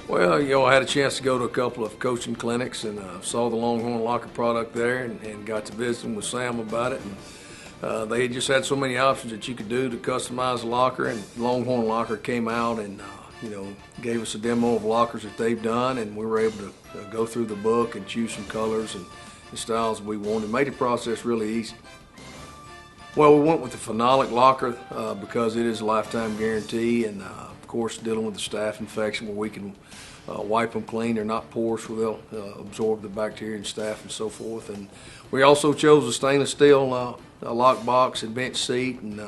Well, I had a chance to go to a couple of coaching clinics and saw the Longhorn Locker product there and got to visiting with Sam about it. And they just had so many options that you could do to customize the locker, and Longhorn Locker came out and gave us a demo of lockers that they've done, and we were able to go through the book and choose some colors and styles we wanted. Made the process really easy. Well, we went with the phenolic locker because it is a lifetime guarantee, and of course dealing with the staph infection where we can wipe them clean. They're not porous where they'll absorb the bacteria and staph and so forth. And we also chose a stainless steel lock box and bench seat and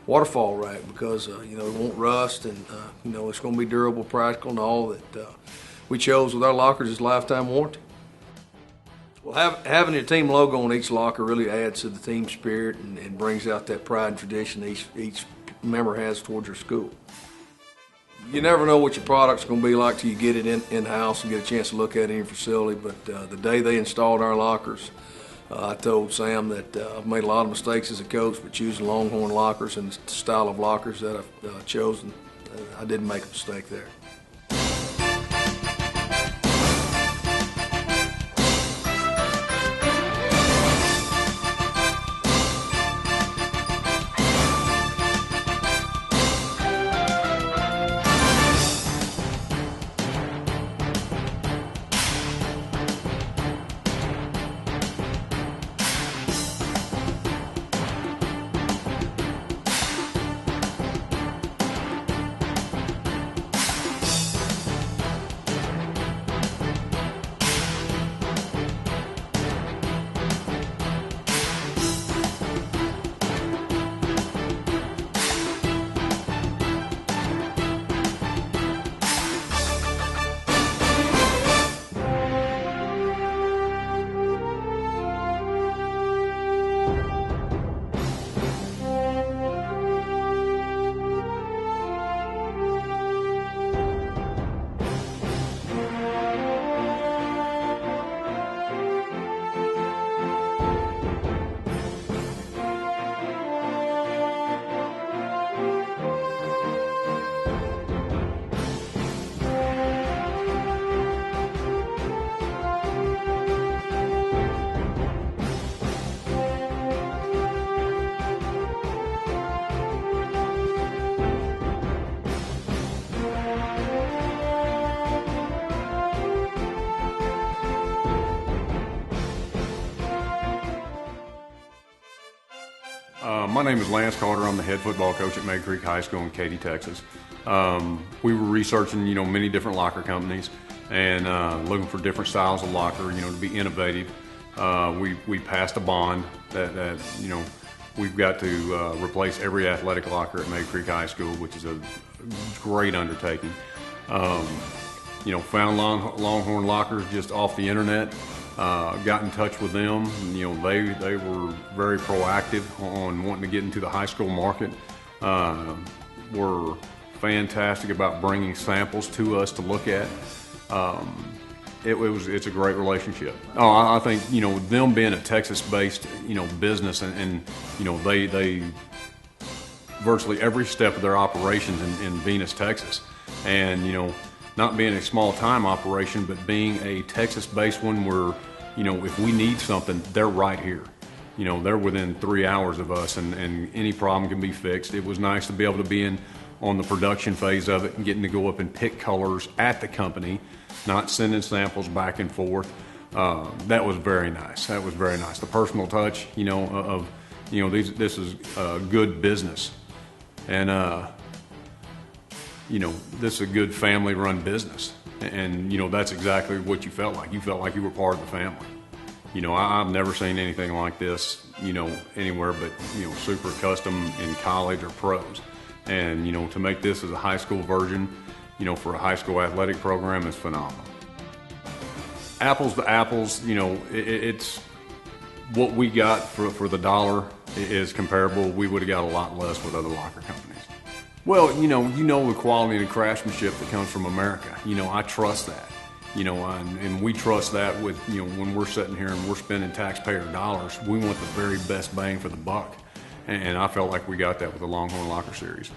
waterfall rack because it won't rust, and it's going to be durable, practical, and all that we chose with our lockers is lifetime warranty. Well, having a team logo on each locker really adds to the team spirit and brings out that pride and tradition each member has towards their school. You never know what your product's going to be like till you get it in-house and get a chance to look at it in your facility, but the day they installed our lockers, I told Sam that I've made a lot of mistakes as a coach, but choosing Longhorn lockers and the style of lockers that I've chosen, I didn't make a mistake there. My name is Lance Carter. I'm the head football coach at May Creek High School in Katy, Texas. We were researching, many different locker companies and looking for different styles of locker, to be innovative. We passed a bond that we've got to replace every athletic locker at May Creek High School, which is a great undertaking. Found Longhorn lockers just off the internet. Got in touch with them. They were very proactive on wanting to get into the high school market. Were fantastic about bringing samples to us to look at. It's a great relationship. I think them being a Texas-based business and they virtually every step of their operations in Venus, Texas, and not being a small-time operation, but being a Texas-based one where, if we need something, they're right here. They're within 3 hours of us, and any problem can be fixed. It was nice to be able to be on the production phase of it and getting to go up and pick colors at the company, not sending samples back and forth. That was very nice. That was very nice. The personal touch, this is good business. And, this is a good family-run business, and that's exactly what you felt like. You felt like you were part of the family. I've never seen anything like this, anywhere but super custom in college or pros, and to make this as a high school version, for a high school athletic program is phenomenal. Apples to apples, it's what we got for the dollar is comparable. We would have got a lot less with other locker companies. Well, the quality and the craftsmanship that comes from America. I trust that. And we trust that with, when we're sitting here and we're spending taxpayer dollars, we want the very best bang for the buck. And I felt like we got that with the Longhorn Locker series.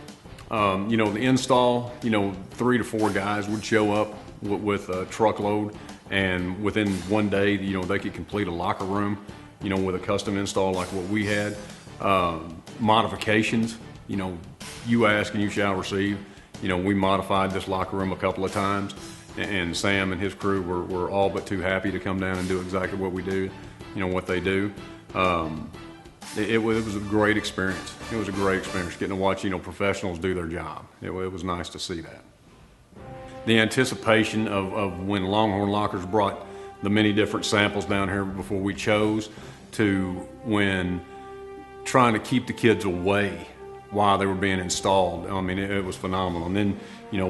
The install, 3 to 4 guys would show up with a truckload, and within one day, they could complete a locker room, with a custom install like what we had. Modifications, you ask and you shall receive. We modified this locker room a couple of times, and Sam and his crew were all but too happy to come down and do exactly what we do, what they do. It was a great experience. It was a great experience getting to watch, professionals do their job. It was nice to see that. The anticipation of when Longhorn Lockers brought the many different samples down here before we chose, to when trying to keep the kids away while they were being installed. I mean, it was phenomenal. And then,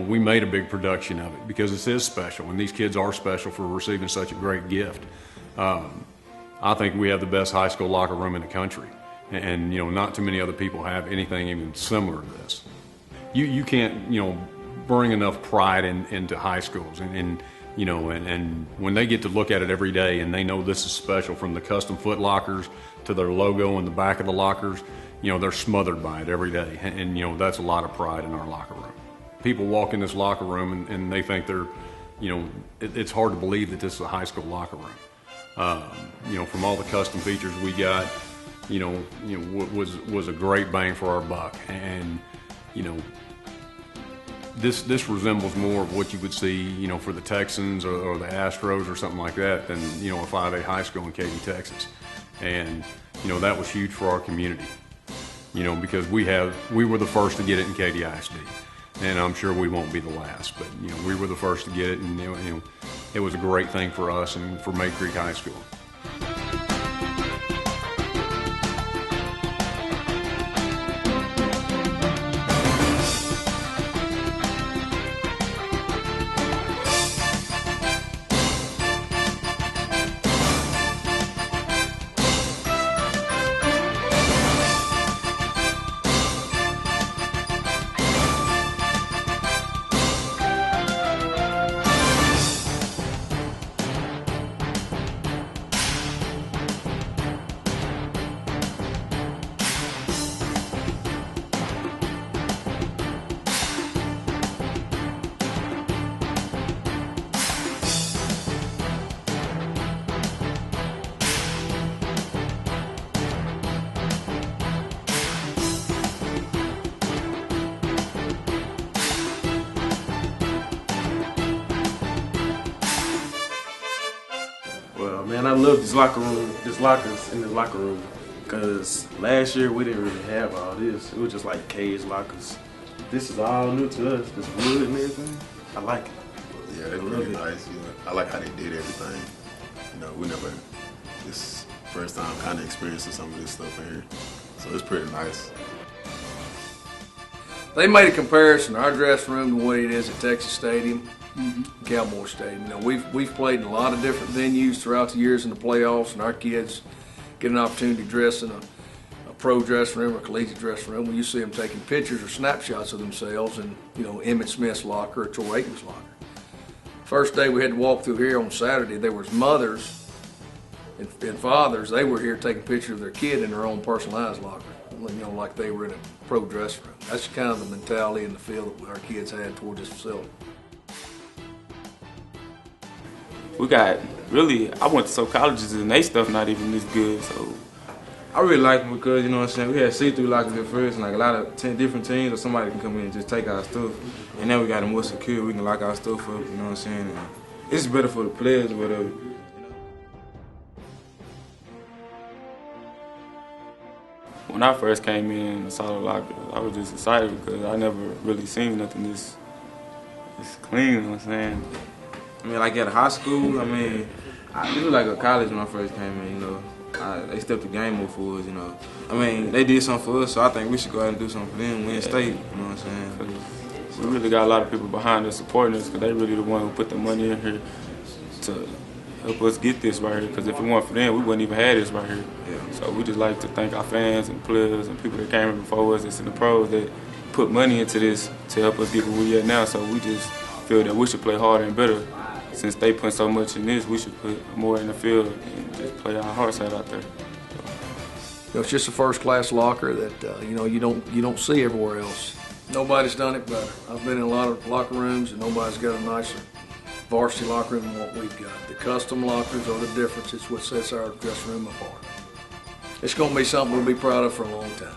we made a big production of it because this is special, and these kids are special for receiving such a great gift. I think we have the best high school locker room in the country, and not too many other people have anything even similar to this. You can't bring enough pride into high schools, and when they get to look at it every day and they know this is special, from the custom foot lockers to their logo in the back of the lockers, they're smothered by it every day, and that's a lot of pride in our locker room. People walk in this locker room and they think they're, it's hard to believe that this is a high school locker room. From all the custom features we got, was a great bang for our buck, and this resembles more of what you would see, for the Texans or the Astros or something like that than, a 5A high school in Katy, Texas. And, that was huge for our community, because we were the first to get it in Katy ISD. And I'm sure we won't be the last, but, we were the first to get it, and, it was a great thing for us and for May Creek High School. Well, man, I love this lockers in this locker room, because last year we didn't really have all this. It was just like cage lockers. This is all new to us, this wood and everything. I like it. Yeah, it's really nice. I like how they did everything. This first time kind of experiencing some of this stuff here, so it's pretty nice. They made a comparison, our dressing room, to what it is at Texas Stadium, Cowboy Stadium. We've played in a lot of different venues throughout the years in the playoffs, and our kids get an opportunity to dress in a pro dressing room or collegiate dressing room. When you see them taking pictures or snapshots of themselves in, Emmitt Smith's locker or Troy Aikman's locker. First day we had to walk through here on Saturday, there was mothers and fathers. They were here taking pictures of their kid in their own personalized locker, like they were in a pro dressing room. That's kind of the mentality and the feel that our kids had toward this facility. We got, I went to some colleges and they stuff not even this good, so. I really like them because, we had see-through lockers at first, and like a lot of different teams or somebody can come in and just take our stuff. And now we got them more secure, we can lock our stuff up, And it's better for the players or whatever. When I first came in and saw the locker, I was just excited because I never really seen nothing this clean, Like at high school, it was like a college when I first came in, they stepped the game up for us, They did something for us, so I think we should go out and do something for them, win state, We really got a lot of people behind us supporting us, because they really the one who put the money in here to help us get this right here, because if it weren't for them, we wouldn't even have this right here. Yeah. So we just like to thank our fans and players and people that came here before us that's in the pros that put money into this to help us get where we at now. So we just feel that we should play harder and better. Since they put so much in this, we should put more in the field and just play our hearts out there. It's just a first-class locker that you don't see everywhere else. Nobody's done it better. I've been in a lot of locker rooms, and nobody's got a nicer varsity locker room than what we've got. The custom lockers are the difference. It's what sets our dressing room apart. It's going to be something we'll be proud of for a long time.